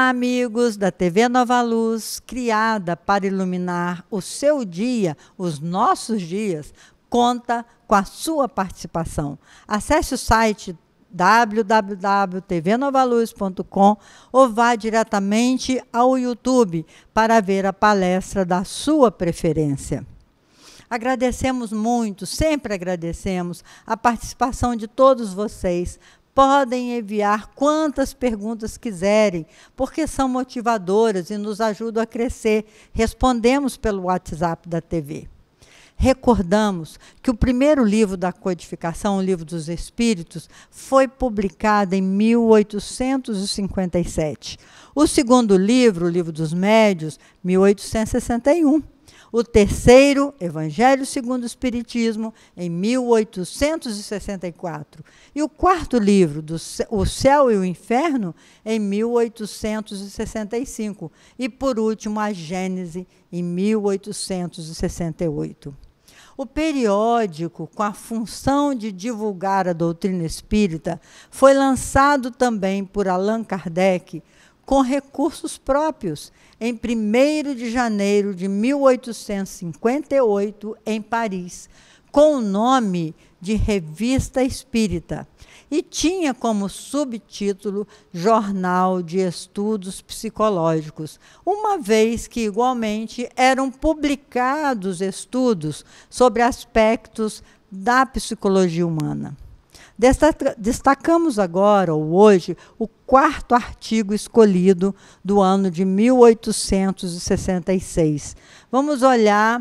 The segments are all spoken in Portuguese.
Olá, amigos da TV Nova Luz, criada para iluminar o seu dia, os nossos dias, conta com a sua participação. Acesse o site www.tvnovaluz.com ou vá diretamente ao YouTube para ver a palestra da sua preferência. Agradecemos muito, sempre agradecemos a participação de todos vocês. Podem enviar quantas perguntas quiserem, porque são motivadoras e nos ajudam a crescer. Respondemos pelo WhatsApp da TV. Recordamos que o primeiro livro da codificação, o Livro dos Espíritos, foi publicado em 1857. O segundo livro, o Livro dos Médiuns, 1861. O terceiro, Evangelho segundo o Espiritismo, em 1864. E o quarto livro, O Céu e o Inferno, em 1865. E, por último, a Gênese, em 1868. O periódico, com a função de divulgar a doutrina espírita, foi lançado também por Allan Kardec, com recursos próprios, em 1º de janeiro de 1858, em Paris, com o nome de Revista Espírita, e tinha como subtítulo Jornal de Estudos Psicológicos, uma vez que, igualmente, eram publicados estudos sobre aspectos da psicologia humana. Destacamos agora, ou hoje, o 4º artigo escolhido do ano de 1866. Vamos olhar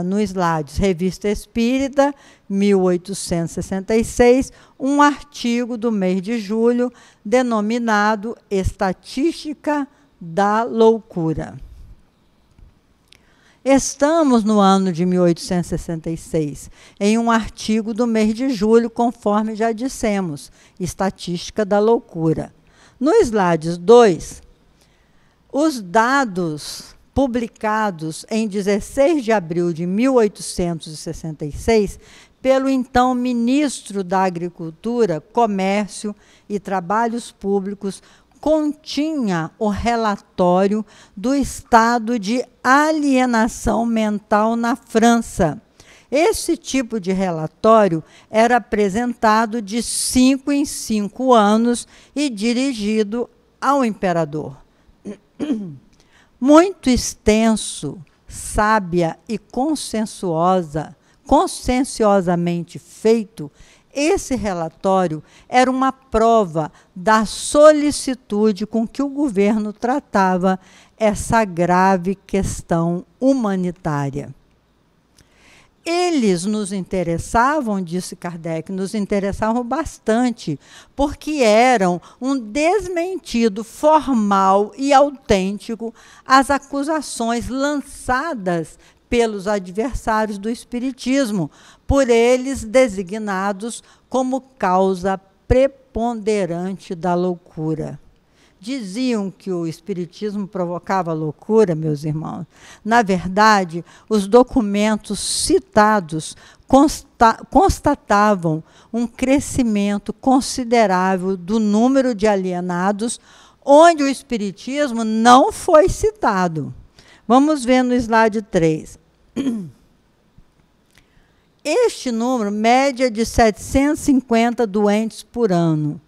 no slide, Revista Espírita, 1866, um artigo do mês de julho, denominado Estatística da Loucura. Estamos no ano de 1866, em um artigo do mês de julho, conforme já dissemos, Estatística da Loucura. No slide 2, os dados publicados em 16 de abril de 1866, pelo então ministro da Agricultura, Comércio e Trabalhos Públicos, continha o relatório do estado de alienação mental na França. Esse tipo de relatório era apresentado de 5 em 5 anos e dirigido ao imperador. Muito extenso, sábia e conscienciosamente feito, esse relatório era uma prova da solicitude com que o governo tratava essa grave questão humanitária. Eles nos interessavam, disse Kardec, nos interessavam bastante, porque eram um desmentido formal e autêntico às acusações lançadas pelos adversários do Espiritismo, por eles designados como causa preponderante da loucura. Diziam que o Espiritismo provocava loucura, meus irmãos. Na verdade, os documentos citados constatavam um crescimento considerável do número de alienados, onde o Espiritismo não foi citado. Vamos ver no slide 3. Este número, média de 750 doentes por ano.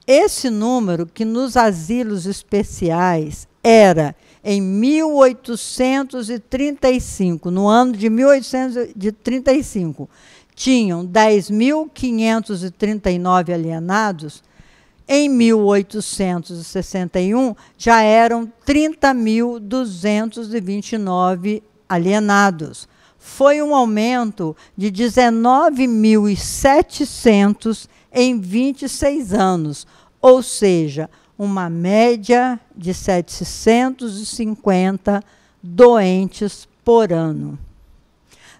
Esse número, que nos asilos especiais era, em 1835, no ano de 1835, tinham 10.539 alienados, em 1861 já eram 30.229 alienados. Foi um aumento de 19.700 em 26 anos, ou seja, uma média de 750 doentes por ano.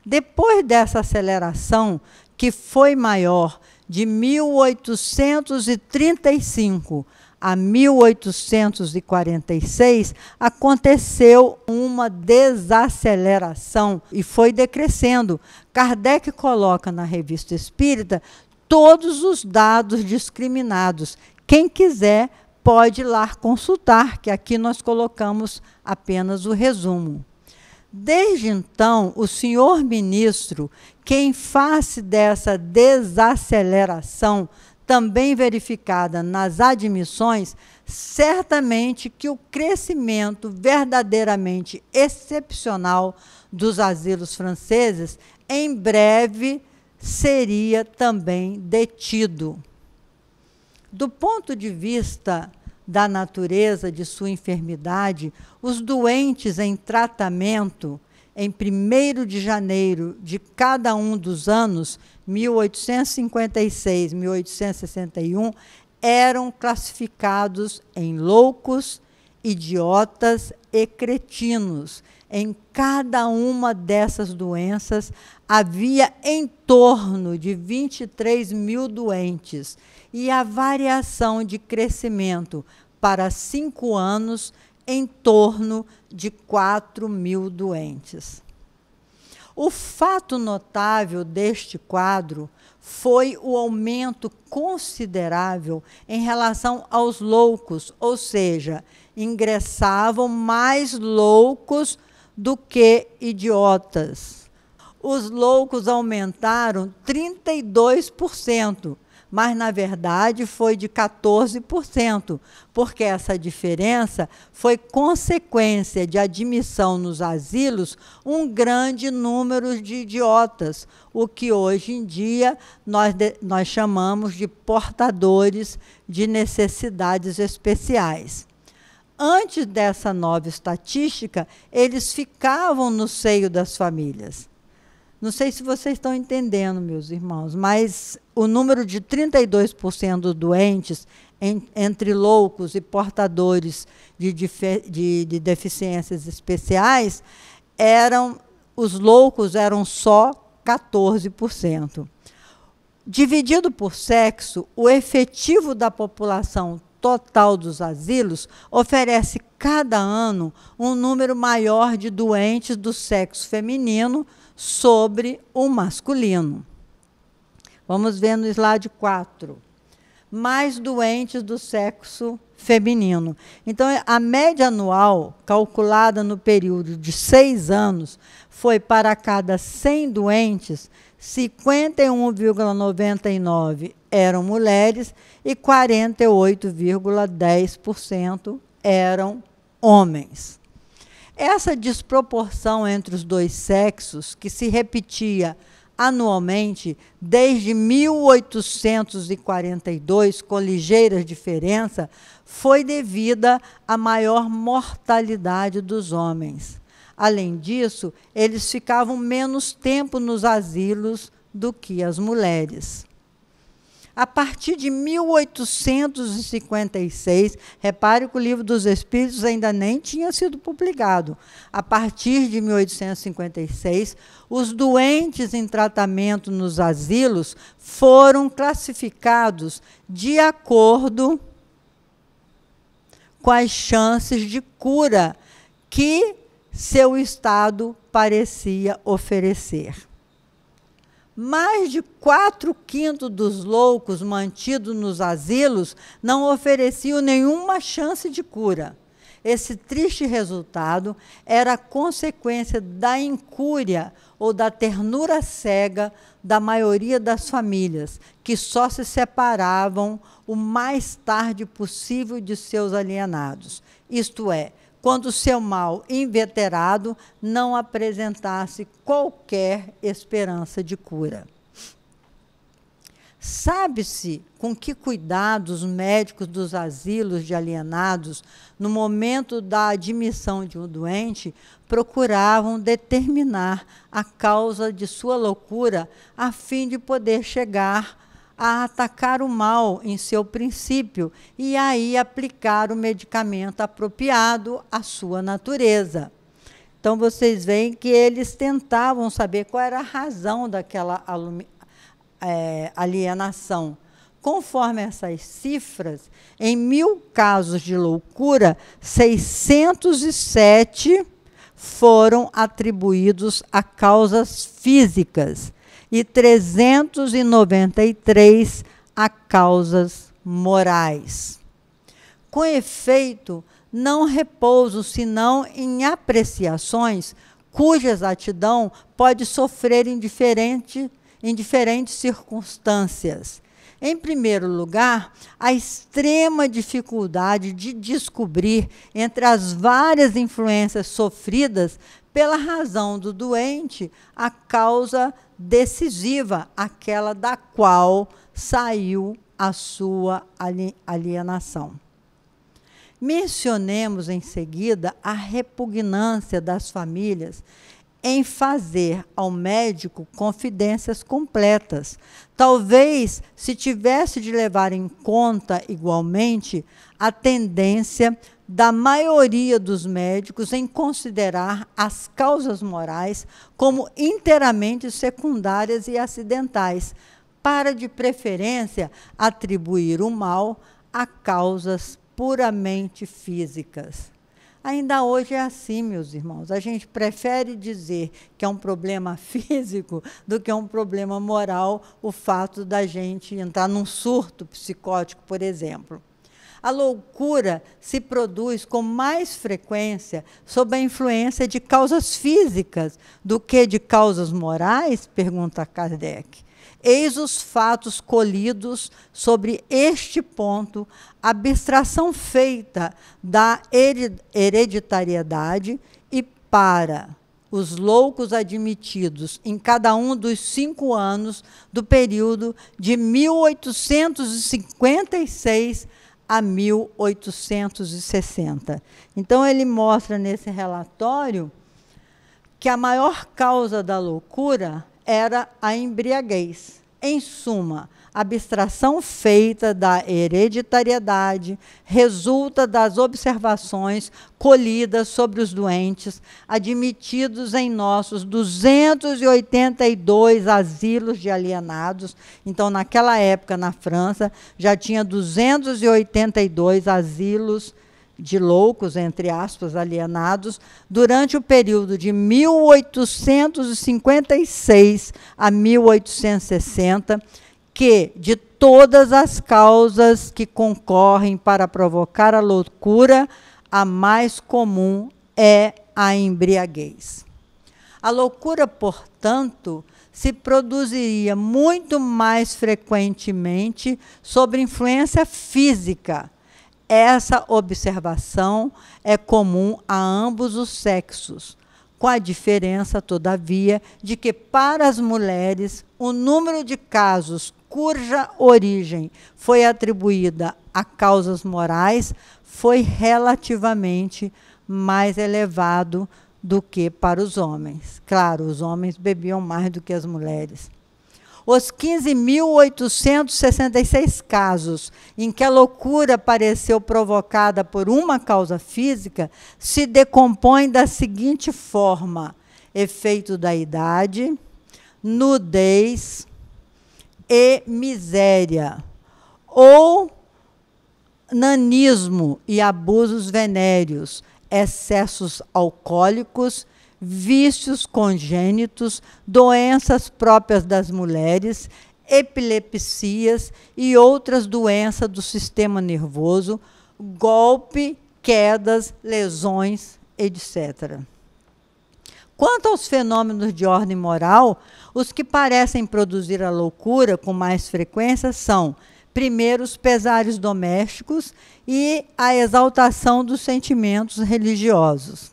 Depois dessa aceleração, que foi maior de 1835 a 1846, aconteceu uma desaceleração e foi decrescendo. Kardec coloca na Revista Espírita todos os dados discriminados. Quem quiser pode ir lá consultar, que aqui nós colocamos apenas o resumo. Desde então, o senhor ministro, que em face dessa desaceleração, também verificada nas admissões, certamente que o crescimento verdadeiramente excepcional dos asilos franceses, em breve seria também detido. Do ponto de vista da natureza de sua enfermidade, os doentes em tratamento, em 1º de janeiro de cada um dos anos, 1856, 1861, eram classificados em loucos, idiotas e cretinos. Em cada uma dessas doenças, havia em torno de 23 mil doentes, e a variação de crescimento para 5 anos em torno de 4 mil doentes. O fato notável deste quadro foi o aumento considerável em relação aos loucos, ou seja, ingressavam mais loucos do que idiotas. Os loucos aumentaram 32%, mas, na verdade, foi de 14%, porque essa diferença foi consequência de admissão nos asilos um grande número de idiotas, o que hoje em dia nós chamamos de portadores de necessidades especiais. Antes dessa nova estatística, eles ficavam no seio das famílias. Não sei se vocês estão entendendo, meus irmãos, mas o número de 32% dos doentes, entre loucos e portadores de deficiências especiais, os loucos eram só 14%. Dividido por sexo, o efetivo da população total dos asilos oferece cada ano um número maior de doentes do sexo feminino sobre o masculino. Vamos ver no slide 4. Mais doentes do sexo feminino. Então, a média anual, calculada no período de 6 anos, foi para cada 100 doentes, 51,99 eram mulheres e 48,10% eram homens. Essa desproporção entre os dois sexos, que se repetia anualmente desde 1842, com ligeiras diferenças, foi devida à maior mortalidade dos homens. Além disso, eles ficavam menos tempo nos asilos do que as mulheres. A partir de 1856, repare que o Livro dos Espíritos ainda nem tinha sido publicado. A partir de 1856, os doentes em tratamento nos asilos foram classificados de acordo com as chances de cura que seu estado parecia oferecer. Mais de 4/5 dos loucos mantidos nos asilos não ofereciam nenhuma chance de cura. Esse triste resultado era consequência da incúria ou da ternura cega da maioria das famílias, que só se separavam o mais tarde possível de seus alienados, isto é, quando seu mal inveterado não apresentasse qualquer esperança de cura. Sabe-se com que cuidado os médicos dos asilos de alienados, no momento da admissão de um doente, procuravam determinar a causa de sua loucura, a fim de poder chegar a atacar o mal em seu princípio e aí aplicar o medicamento apropriado à sua natureza. Então, vocês veem que eles tentavam saber qual era a razão daquela alienação. Conforme essas cifras, em 1000 casos de loucura, 607 foram atribuídos a causas físicas e 393 a causas morais. Com efeito, não repouso senão em apreciações cuja exatidão pode sofrer em diferentes circunstâncias. Em primeiro lugar, a extrema dificuldade de descobrir entre as várias influências sofridas pela razão do doente a causa decisiva, aquela da qual saiu a sua alienação. Mencionemos em seguida a repugnância das famílias em fazer ao médico confidências completas. Talvez se tivesse de levar em conta igualmente a tendência da maioria dos médicos em considerar as causas morais como inteiramente secundárias e acidentais, para de preferência atribuir o mal a causas puramente físicas. Ainda hoje é assim, meus irmãos. A gente prefere dizer que é um problema físico do que é um problema moral, o fato da gente entrar num surto psicótico, por exemplo. A loucura se produz com mais frequência sob a influência de causas físicas do que de causas morais? Pergunta Kardec. Eis os fatos colhidos sobre este ponto, a abstração feita da hereditariedade e para os loucos admitidos em cada um dos 5 anos do período de 1856 a 1860. Então, ele mostra nesse relatório que a maior causa da loucura era a embriaguez. Em suma, a abstração feita da hereditariedade resulta das observações colhidas sobre os doentes admitidos em nossos 282 asilos de alienados. Então, naquela época, na França, já tinha 282 asilos de loucos, entre aspas, alienados, durante o período de 1856 a 1860, que, de todas as causas que concorrem para provocar a loucura, a mais comum é a embriaguez. A loucura, portanto, se produziria muito mais frequentemente sob influência física. Essa observação é comum a ambos os sexos, com a diferença, todavia, de que, para as mulheres, o número de casos cuja origem foi atribuída a causas morais foi relativamente mais elevado do que para os homens. Claro, os homens bebiam mais do que as mulheres. Os 15.866 casos em que a loucura pareceu provocada por uma causa física se decompõem da seguinte forma: efeito da idade, nudez e miséria, ou nanismo e abusos venéreos, excessos alcoólicos, vícios congênitos, doenças próprias das mulheres, epilepsias e outras doenças do sistema nervoso, golpe, quedas, lesões, etc. Quanto aos fenômenos de ordem moral, os que parecem produzir a loucura com mais frequência são, primeiro, os pesares domésticos e a exaltação dos sentimentos religiosos.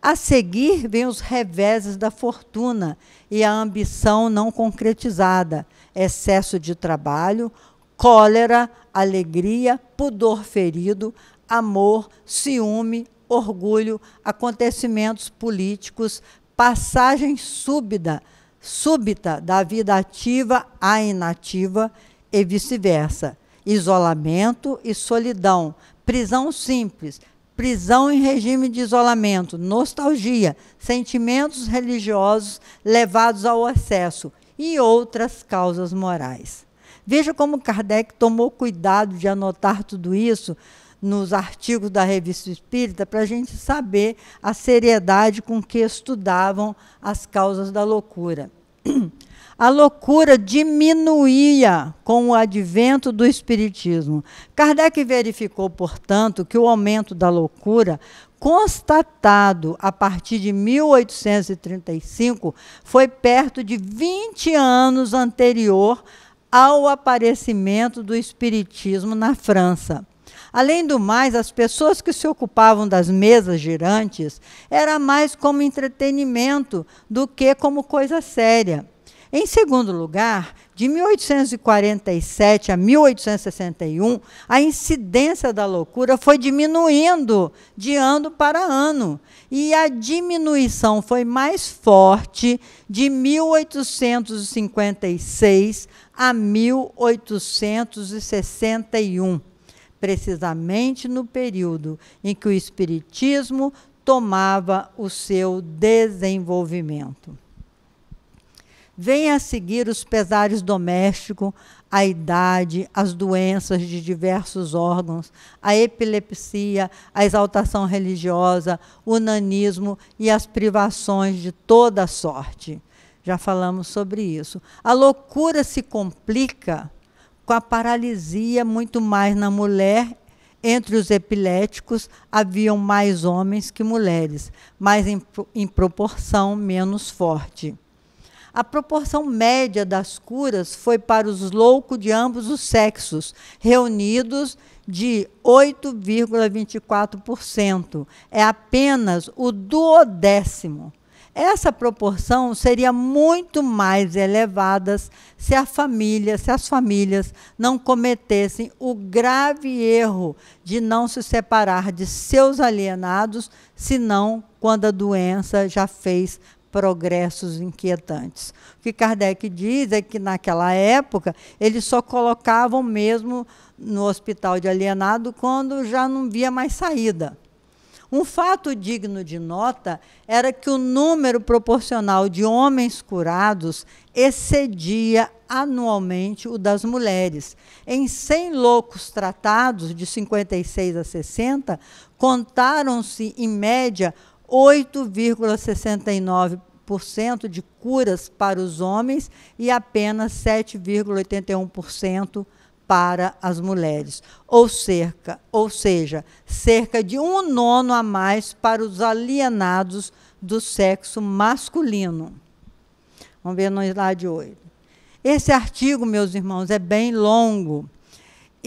A seguir, vêm os reveses da fortuna e a ambição não concretizada, excesso de trabalho, cólera, alegria, pudor ferido, amor, ciúme, orgulho, acontecimentos políticos, passagem súbita da vida ativa à inativa e vice-versa, isolamento e solidão, prisão simples, prisão em regime de isolamento, nostalgia, sentimentos religiosos levados ao excesso e outras causas morais. Veja como Kardec tomou cuidado de anotar tudo isso nos artigos da Revista Espírita para a gente saber a seriedade com que estudavam as causas da loucura. A loucura diminuía com o advento do espiritismo. Kardec verificou, portanto, que o aumento da loucura, constatado a partir de 1835, foi perto de 20 anos anterior ao aparecimento do espiritismo na França. Além do mais, as pessoas que se ocupavam das mesas girantes era mais como entretenimento do que como coisa séria. Em segundo lugar, de 1847 a 1861, a incidência da loucura foi diminuindo de ano para ano. E a diminuição foi mais forte de 1856 a 1861, precisamente no período em que o espiritismo tomava o seu desenvolvimento. Vem a seguir os pesares domésticos, a idade, as doenças de diversos órgãos, a epilepsia, a exaltação religiosa, o nanismo e as privações de toda sorte. Já falamos sobre isso. A loucura se complica com a paralisia muito mais na mulher. Entre os epiléticos, haviam mais homens que mulheres, mas em proporção menos forte. A proporção média das curas foi para os loucos de ambos os sexos, reunidos de 8,24%. É apenas o duodécimo. Essa proporção seria muito mais elevada se as famílias não cometessem o grave erro de não se separar de seus alienados, senão quando a doença já fez progressos inquietantes. O que Kardec diz é que, naquela época, eles só colocavam mesmo no hospital de alienado quando já não via mais saída. Um fato digno de nota era que o número proporcional de homens curados excedia anualmente o das mulheres. Em 100 loucos tratados, de 56 a 60, contaram-se, em média, 8,69% de curas para os homens e apenas 7,81% para as mulheres, ou seja, cerca de 1/9 a mais para os alienados do sexo masculino. Vamos ver no slide 8. Esse artigo, meus irmãos, é bem longo,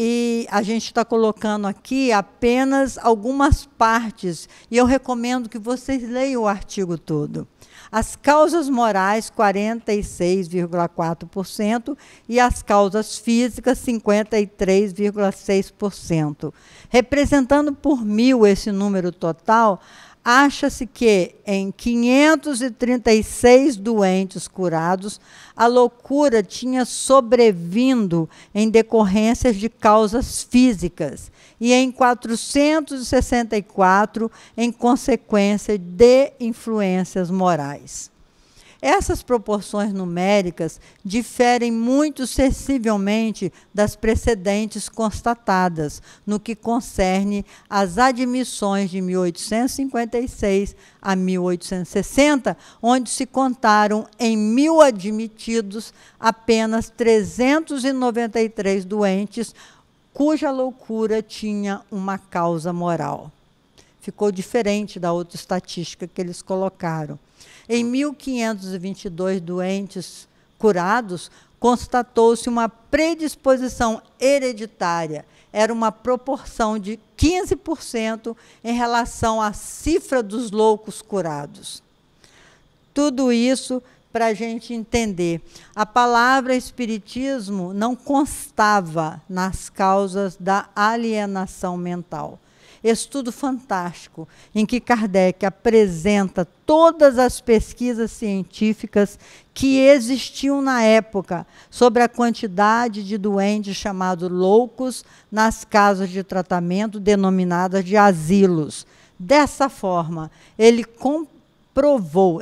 e a gente está colocando aqui apenas algumas partes, e eu recomendo que vocês leiam o artigo todo. As causas morais, 46,4%, e as causas físicas, 53,6%. Representando por 1.000 esse número total, acha-se que, em 536 doentes curados, a loucura tinha sobrevindo em decorrências de causas físicas e em 464 em consequência de influências morais. Essas proporções numéricas diferem muito sensivelmente das precedentes constatadas, no que concerne às admissões de 1856 a 1860, onde se contaram em 1.000 admitidos apenas 393 doentes, cuja loucura tinha uma causa moral. Ficou diferente da outra estatística que eles colocaram. Em 1.522 doentes curados, constatou-se uma predisposição hereditária. Era uma proporção de 15% em relação à cifra dos loucos curados. Tudo isso para a gente entender. A palavra espiritismo não constava nas causas da alienação mental. Estudo fantástico, em que Kardec apresenta todas as pesquisas científicas que existiam na época sobre a quantidade de doentes chamados loucos nas casas de tratamento denominadas de asilos. Dessa forma, ele comprovou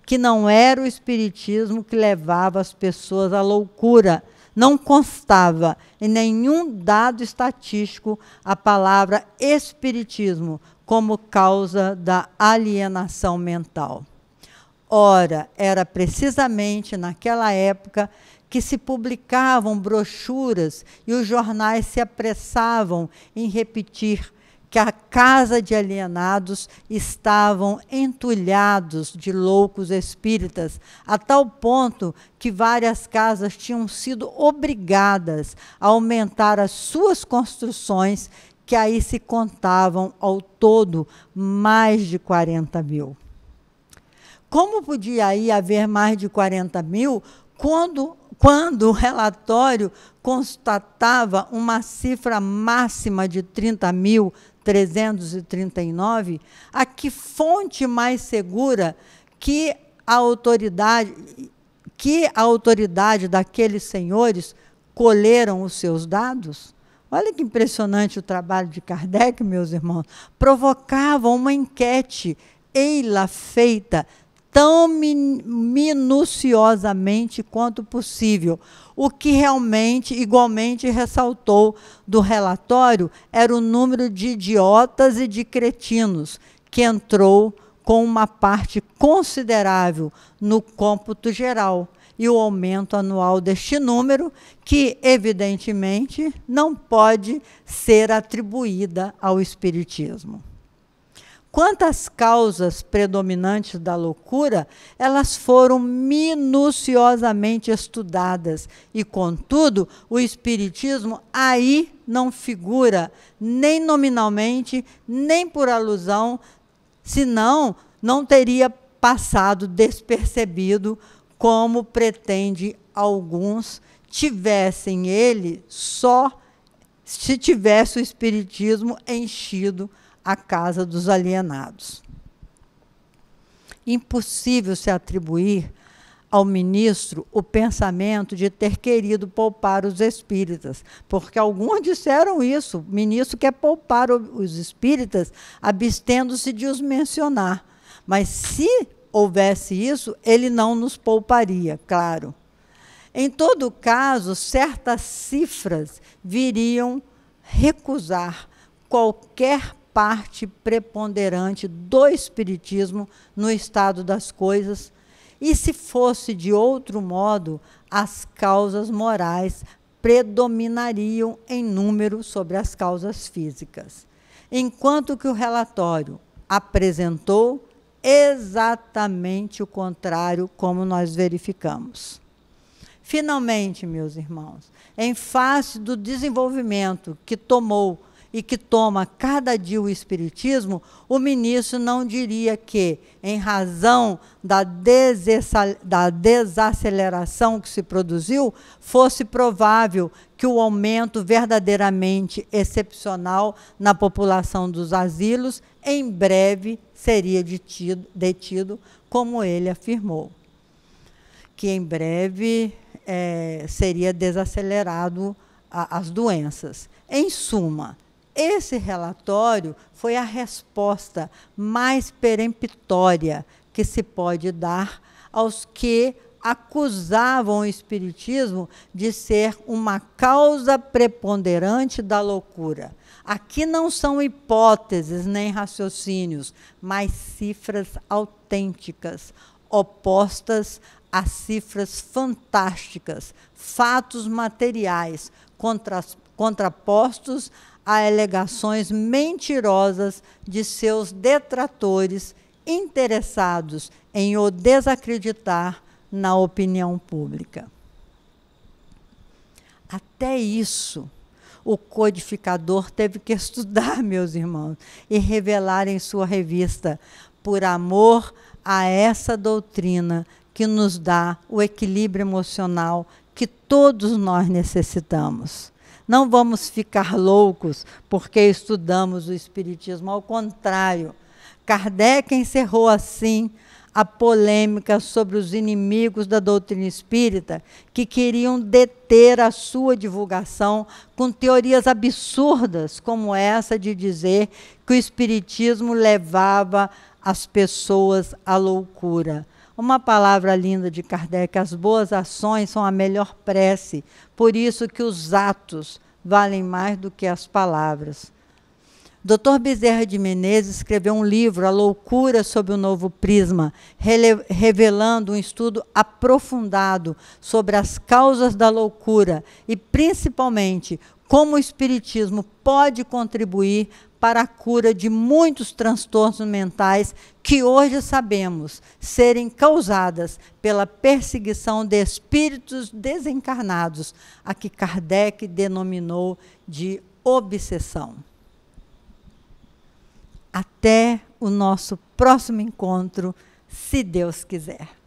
que não era o espiritismo que levava as pessoas à loucura. Não constava em nenhum dado estatístico a palavra espiritismo como causa da alienação mental. Ora, era precisamente naquela época que se publicavam brochuras e os jornais se apressavam em repetir que a casa de alienados estavam entulhados de loucos espíritas, a tal ponto que várias casas tinham sido obrigadas a aumentar as suas construções, que aí se contavam ao todo mais de 40 mil. Como podia aí haver mais de 40 mil quando o relatório constatava uma cifra máxima de 30.339? A que fonte mais segura que a autoridade daqueles senhores colheram os seus dados? Olha que impressionante o trabalho de Kardec, meus irmãos. Provocava uma enquete, ei-la feita tão minuciosamente quanto possível. O que realmente, igualmente, ressaltou do relatório era o número de idiotas e de cretinos, que entrou com uma parte considerável no cômputo geral, e o aumento anual deste número, que, evidentemente, não pode ser atribuída ao espiritismo. Quanto às causas predominantes da loucura, elas foram minuciosamente estudadas e, contudo, o espiritismo aí não figura nem nominalmente, nem por alusão, senão não teria passado despercebido, como pretende alguns, tivessem ele só se tivesse o espiritismo enchido a casa dos alienados. Impossível se atribuir ao ministro o pensamento de ter querido poupar os espíritas, porque alguns disseram isso: o ministro quer poupar os espíritas, abstendo-se de os mencionar. Mas se houvesse isso, ele não nos pouparia, claro. Em todo caso, certas cifras viriam recusar qualquer parte preponderante do espiritismo no estado das coisas, e se fosse de outro modo, as causas morais predominariam em número sobre as causas físicas, enquanto que o relatório apresentou exatamente o contrário, como nós verificamos. Finalmente, meus irmãos, em face do desenvolvimento que tomou e que toma cada dia o espiritismo, o ministro não diria que, em razão da desaceleração que se produziu, fosse provável que o aumento verdadeiramente excepcional na população dos asilos em breve seria detido, como ele afirmou, que em breve seria desacelerado as doenças. Em suma, esse relatório foi a resposta mais peremptória que se pode dar aos que acusavam o espiritismo de ser uma causa preponderante da loucura. Aqui não são hipóteses nem raciocínios, mas cifras autênticas, opostas a cifras fantásticas, fatos materiais, contrapostos a alegações mentirosas de seus detratores interessados em o desacreditar na opinião pública. Até isso, o codificador teve que estudar, meus irmãos, e revelar em sua revista, por amor a essa doutrina que nos dá o equilíbrio emocional que todos nós necessitamos. Não vamos ficar loucos porque estudamos o espiritismo, ao contrário. Kardec encerrou assim a polêmica sobre os inimigos da doutrina espírita, que queriam deter a sua divulgação com teorias absurdas, como essa de dizer que o espiritismo levava as pessoas à loucura. Uma palavra linda de Kardec: as boas ações são a melhor prece, por isso que os atos valem mais do que as palavras. Dr. Bezerra de Menezes escreveu um livro, A Loucura sob o Novo Prisma, revelando um estudo aprofundado sobre as causas da loucura e, principalmente, como o espiritismo pode contribuir para a cura de muitos transtornos mentais que hoje sabemos serem causadas pela perseguição de espíritos desencarnados, a que Kardec denominou de obsessão. Até o nosso próximo encontro, se Deus quiser.